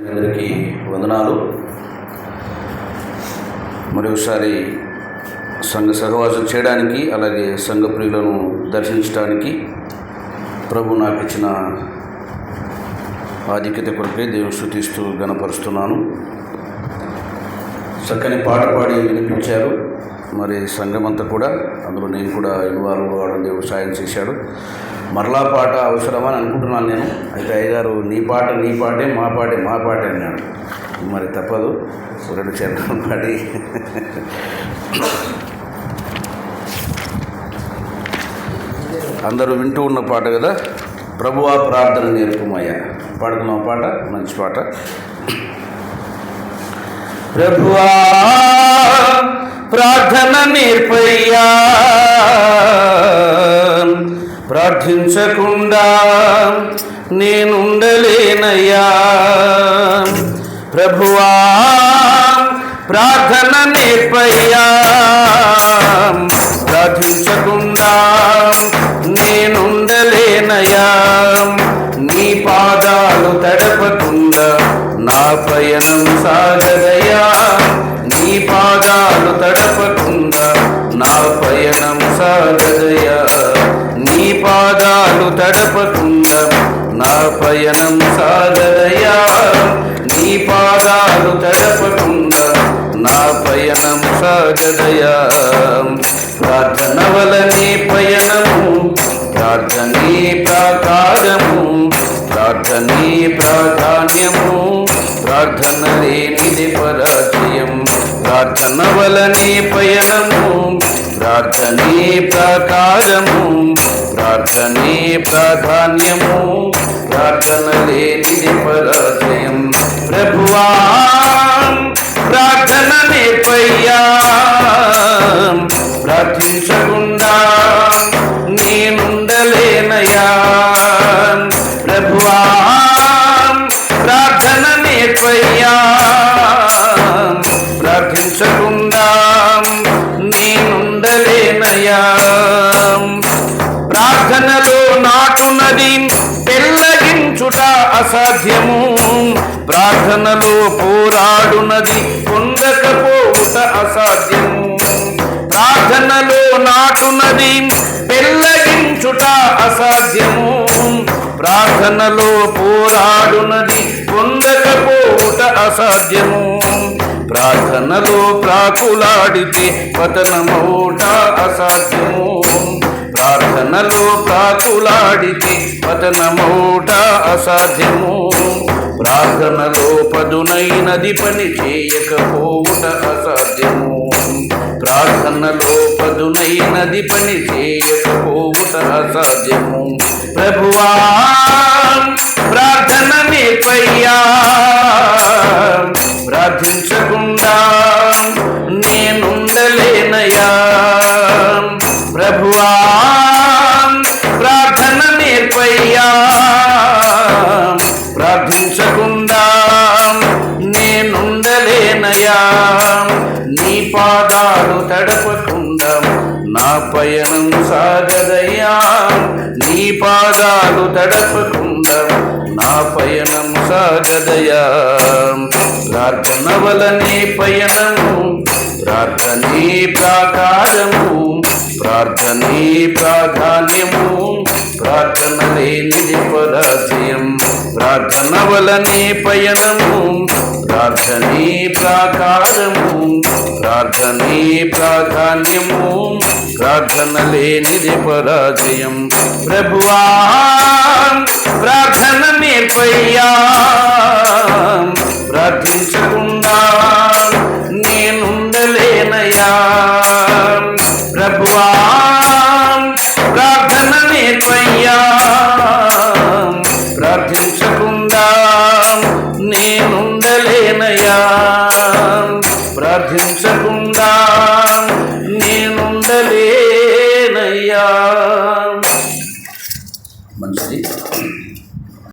అందరికీ వందనాలు. మరొకసారి సంఘ సహవాసం చేయడానికి, అలాగే సంఘ ప్రియులను దర్శించడానికి ప్రభు నాకు ఇచ్చిన ఆధిక్యత కొరకే దేవుని స్తుతిస్తూ గణపరుస్తున్నాను. చక్కని పాట పాడి వినిపించారు. మరి సంఘమంతా కూడా, అందులో నేను కూడా ఇన్వాల్వ్ అవ్వడం దేవుడు సాయం చేశాడు. మరలా పాట అవసరమని అనుకుంటున్నాను నేను. అయితే అయ్యగారు నీ పాటే మా పాటే అన్నాడు. మరి తప్పదు, రెండు చరణాలు పాడి అందరూ వింటూ ఉన్న పాట కదా. ప్రభువా ప్రార్థన నేర్పుమయ్యా పాడుకున్న పాట, మంచి పాట. ప్రభువా ప్రార్థన నేర్పయ్యా, ప్రార్థించకుండా నేనుండలేనయ్యా. ప్రభువా ప్రార్థన నేర్పయ్యా, ప్రార్థించకుండా నేనుండలేనయ్యా. నీ పాదాలు తడపకుండా నా పయనం సాగదయ్యా. నీ పాదాలు తడపకుండా నా పయనం సాగదయ్యా. నీ పాదాలు తడపకుండా నా పయనం సాగదయ్యా. నీ పాదాలు తడపకుండా నా పయనం సాగదయ్యా. ప్రార్థన వలనే పయనము, ప్రార్థనే ప్రాకారము, ప్రార్థనే ప్రాధాన్యము, ప్రార్థన లేనిది పరాజయం. ప్రార్థన వలనే పయనము, ప్రార్థనే ప్రాకారము, ప్రార్థనే ప్రాధాన్యము, ప్రార్థన లేనిది పరాజయం. ప్రభువా ప్రార్థన నేర్పయ్యా, ప్రార్థించకుండా నేనుండలేనయ్యా. ప్రభువా ప్రార్థన నేర్పయ్యా, ప్రార్థించకుండా నేనుండలేనయ్యా. ప్రార్థనలో నాటునది పెళ్ళగించుట అసాధ్యము, ప్రార్థనలో పోరాడునది పొందకపోవుట అసాధ్యము. ప్రార్థనలో నాటునది పెళ్ళగించుట అసాధ్యము, ప్రార్థనలో పోరాడునది పొందకపోవుట అసాధ్యము. ప్రార్థనలో ప్రాకులాడితే పతనమౌట అసాధ్యము, ప్రార్థనలో ప్రాకులాడితే పతనమౌట అసాధ్యము. ప్రార్థనలో పదునైనది పని చేయకపోవుట అసాధ్యము, ప్రార్థనలో పదునైనది పని చేయకపోవుట అసాధ్యము. ప్రభువా ప్రార్థన నేర్పయ్యా, ప్రార్థించకుండా నేనుండలేనయ్యా. ప్రభువా ప్రార్థన నేర్పయ్యా, ప్రార్థించకుండా నేనుండలేనయ్యా. నీ పాదాలు తడపకుండా నా పయనం సాగదయ్యా. నీ పాదాలు తడపకుండా నా పయనం సాగదయ్యా. ప్రార్థన వలనే పయనము, ప్రార్థనే ప్రాకారము, ప్రార్థనే ప్రాధాన్యము, ప్రార్థన లేనిది పరాజయం. ప్రార్థన వలనే పయనము, ప్రార్థనే ప్రాకారము, ప్రార్థనే ప్రాధాన్యము, ప్రార్థన లేనిది పరాజయం. ప్రభువా ప్రార్థన నేర్పయ్యా, ప్రార్థించకుండా నేనుండలేనయ్యా. ప్రభువా ప్రార్థన నేర్పయ్యా, ప్రార్థించకుండా నేనుండలేనయ్యా. ప్రార్థించకుండా